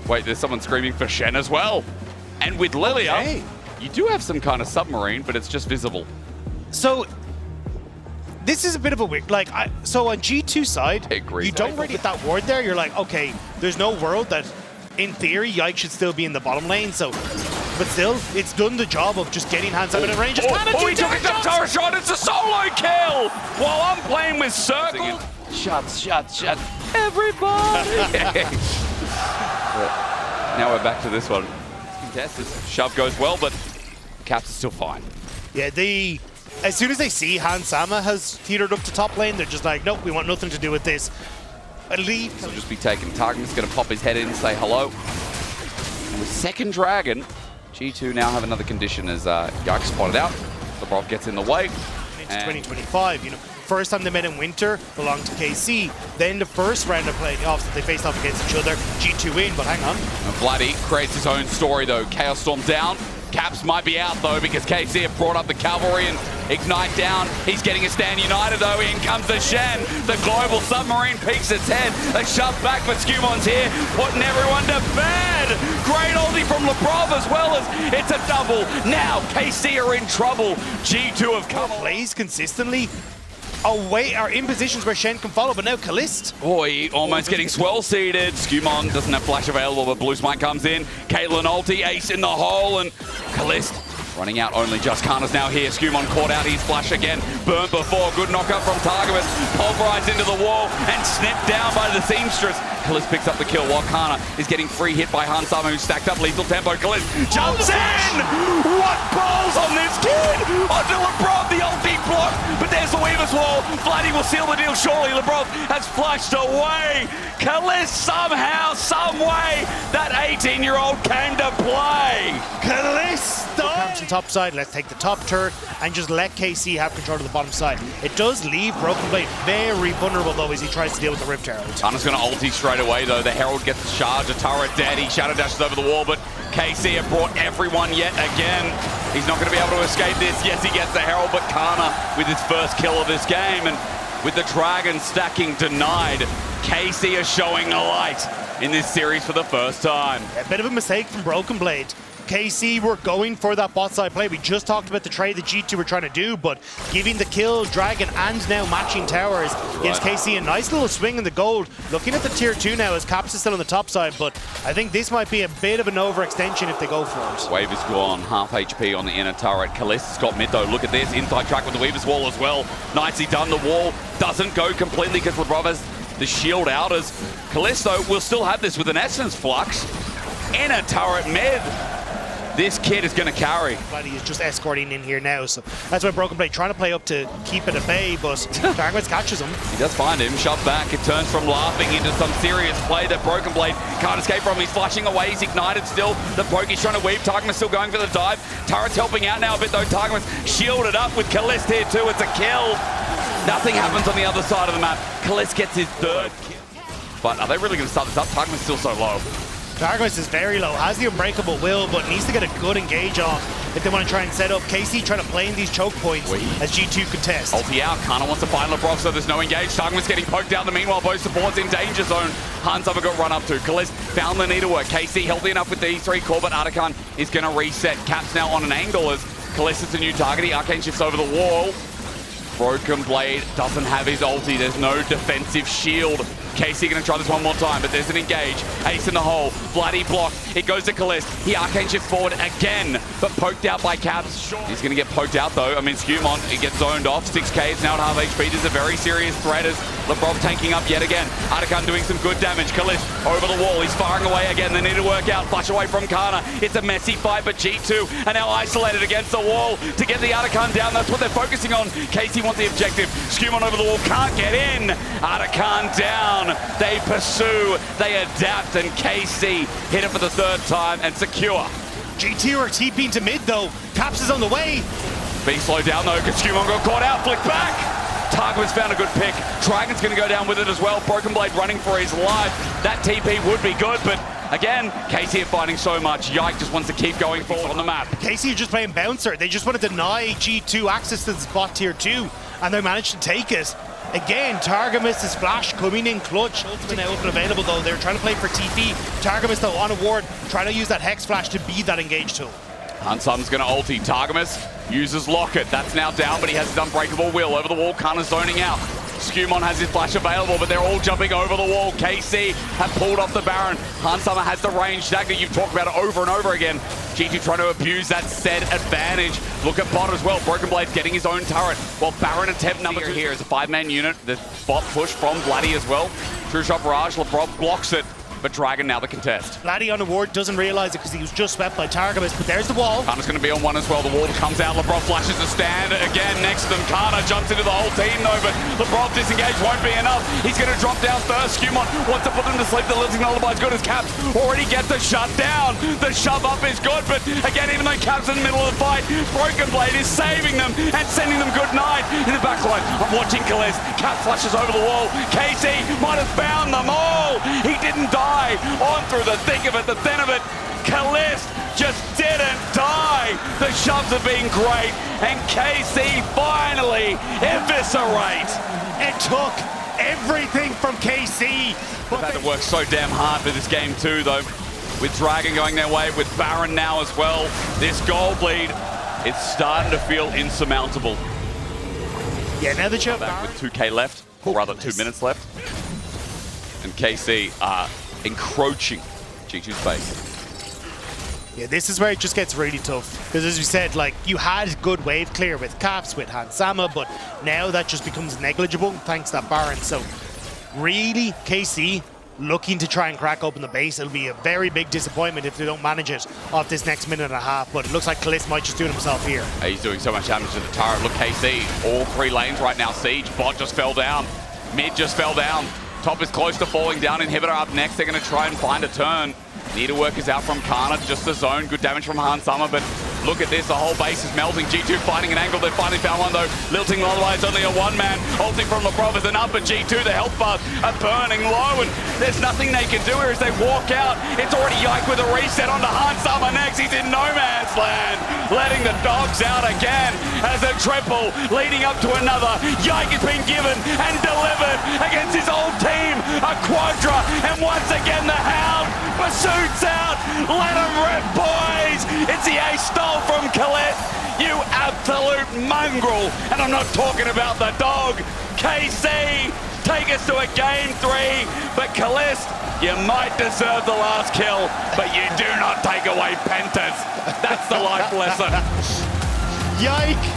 Wait, there's someone screaming for Shen as well. And with Lilia, you do have some kind of submarine, but it's just visible. So this is a bit of a weird, like, so on G2 side, you don't really get that ward there. You're like, okay, there's no world that, in theory, Yike should still be in the bottom lane. So, but still, it's done the job of just getting hands up in range. He took a tower shot. It's a solo kill while I'm playing with Circle. Shots. Everybody. Now we're back to this one. Contested. Shove goes well, but Caps is still fine. Yeah, as soon as they see Hans Sama has teetered up to top lane, they're just like, nope, we want nothing to do with this. Leave. He'll just be taken. Target's going to pop his head in and say hello. And with second Dragon, G2 now have another condition as Yike spotted out. LeBron gets in the way. Into 2025, you know, first time they met in winter belonged to KC. Then the first round of playoffs that they faced off against each other, G2 win, but hang on. And Vladdy creates his own story though. Chaos Storm down. Caps might be out though because KC have brought up the cavalry and Ignite down. He's getting a stand united though. In comes the Shen. The global submarine peeks its head. A shove back, but Skumon's here, putting everyone to bed. Great ulti from Lebrov as well as it's a double. Now KC are in trouble. G2 have come. Plays consistently. Away are in positions where Shen can follow, but now Kalist. Boy, almost getting swell seeded. Skumon doesn't have flash available, but Blue Smite comes in. Caitlyn ulti, ace in the hole, and Kalist running out only. Just Kana's now here. Skumon caught out his flash again. Burnt before. Good knockup from Targamas. Pulverized into the wall and snipped down by the Seamstress. Kalist picks up the kill while Kana is getting free hit by Hansama, who's stacked up lethal tempo. Kalist jumps in! What balls on this kid! Onto Lebrov, the ulti block, but there's the Weaver's Wall. Vladdy will seal the deal surely. Lebrov has flashed away. Kalist somehow, some way, that 18-year-old came to play. Kalist! From top side, let's take the top turret and just let KC have control of the bottom side. It does leave Broken Blade very vulnerable though as he tries to deal with the Rift Herald. Kana's going to ulti straight away though. The Herald gets the charge, a turret dead, he shadow dashes over the wall, but KC have brought everyone yet again. He's not going to be able to escape this. Yes, he gets the Herald, but Kana with his first kill of this game, and with the Dragon stacking denied, KC are showing a light in this series for the first time. A bit of a mistake from Broken Blade. KC were going for that bot side play. We just talked about the trade that G2 were trying to do, but giving the kill, Dragon, and now matching towers gives KC a nice little swing in the gold. Looking at the tier 2 now as Caps is still on the top side, but I think this might be a bit of an overextension if they go for it. Wave is gone, half HP on the inner turret. Kalist's got mid though, look at this, inside track with the Weaver's Wall as well. Nicely done, the wall doesn't go completely because Lebrov has the shield out as Callisto will still have this with an Essence Flux. Inner turret mid. This kid is going to carry. Vladdy is just escorting in here now, so that's why Broken Blade trying to play up to keep it at bay, but Targamas catches him. He does find him, shoved back. It turns from laughing into some serious play that Broken Blade can't escape from. He's flashing away, he's ignited still. The Poke's trying to weave, Targamas still going for the dive. Turret's helping out now a bit though. Targamas shielded up with Kalist here too. It's a kill. Nothing happens on the other side of the map. Kalist gets his third kill. But are they really going to start this up? Targamas still so low. Targamas is very low, has the Unbreakable will, but needs to get a good engage off if they want to try and set up. KC trying to play in these choke points as G2 contest. Ulti out, Kana wants to find Lebrov, so there's no engage. Targamas getting poked out in the meanwhile, both supports in danger zone. Hansama got run up to. Kalist found the needlework. KC healthy enough with the E3 core, but Artikan is going to reset. Caps now on an angle as Kalist is a new target. He arcane shifts over the wall. Broken Blade doesn't have his ulti. There's no defensive shield. KC going to try this one more time, but there's an engage. Ace in the hole. Vladdy block. It goes to Kalist. He arcane shifts forward again, but poked out by Caps. He's going to get poked out though. I mean, Skumon, he gets zoned off. 6k is now at half HP. This is a very serious threat as Lebrov tanking up yet again. Artikan doing some good damage. Kalist over the wall. He's firing away again. They need to work out. Flash away from Kana. It's a messy fight, but G2 are now isolated against the wall to get the Artikan down. That's what they're focusing on. KC wants the objective. Skumon over the wall. Can't get in. Artikan down. They pursue, they adapt, and KC hit it for the third time and secure. G2 are TPing to mid though. Caps is on the way. Being slowed down though, because Skumon got caught out, flick back. Targamas found a good pick. Dragon's going to go down with it as well. Broken Blade running for his life. That TP would be good, but again, KC are fighting so much. Yike just wants to keep going forward on the map. KC are just playing bouncer. They just want to deny G2 access to the spot tier 2, and they managed to take it. Again, Targamas' flash coming in clutch. Ultimate now up and available though. They're trying to play for TP. Targamas though on a ward, trying to use that Hex flash to be that engage tool. Hansum's going to ulti. Targamas uses Locket. That's now down, but he has his unbreakable will. Over the wall, Kana zoning out. Skumon has his flash available, but they're all jumping over the wall. KC have pulled off the Baron. Hansama has the range dagger. You've talked about it over and over again. G2 trying to abuse that set advantage. Look at bot as well. Broken Blade's getting his own turret. While Baron attempt number 2 here is a 5-man unit. The bot push from Vladdy as well. True shot barrage. LeBron blocks it. But Dragon now the contest. Vladdy on the ward doesn't realize it because he was just swept by Targamas, but there's the wall. Kana's going to be on one as well. The wall comes out. LeBron flashes the stand again next to them. Kana jumps into the whole team though, but LeBron disengage won't be enough. He's going to drop down first. Skumon wants to put him to sleep. The Lilting Lullaby is good as Caps already gets the shut down. The shove up is good, but again, even though Caps in the middle of the fight, Broken Blade is saving them and sending them good night. In the backline, I'm watching Kalist. Caps flashes over the wall. KC might have found them all. He didn't die. On through the thick of it, the thin of it. Kalist just didn't die. The shoves have been great, and KC finally eviscerate. It took everything from KC. They've had to work so damn hard for this game too, though. With Dragon going their way, with Baron now as well. This gold lead, it's starting to feel insurmountable. Yeah, now that you have back with 2K left, or rather 2 minutes left. And KC are encroaching G2's base. Yeah, this is where it just gets really tough. Because as we said, like, you had good wave clear with Caps, with Hansama, but now that just becomes negligible thanks to that Baron. So really, KC looking to try and crack open the base. It'll be a very big disappointment if they don't manage it off this next minute and a half, but it looks like Kalist might just do it himself here. He's doing so much damage to the turret. Look, KC, all 3 lanes right now. Siege, bot just fell down. Mid just fell down. Top is close to falling down. Inhibitor up next. They're going to try and find a turn. Needlework is out from Kana, just the zone. Good damage from Hansama, but look at this. The whole base is melting. G2 finding an angle. They finally found one, though. Lilting Lullaby is only a 1-man. Ulting from LeBron is enough, but G2, the health bars are burning low, and there's nothing they can do here as they walk out. It's already Yike with a reset onto Hansama next. He's in no man's land, letting the dogs out again as a triple leading up to another. Yike has been given and delivered against his old team. A quadra, and once again the Hound pursuits out. Let him rip, boys. It's the ace stole from Kalist. You absolute mongrel. And I'm not talking about the dog. KC, take us to a game 3. But Kalist, you might deserve the last kill, but you do not take away Pentas. That's the life lesson. Yike!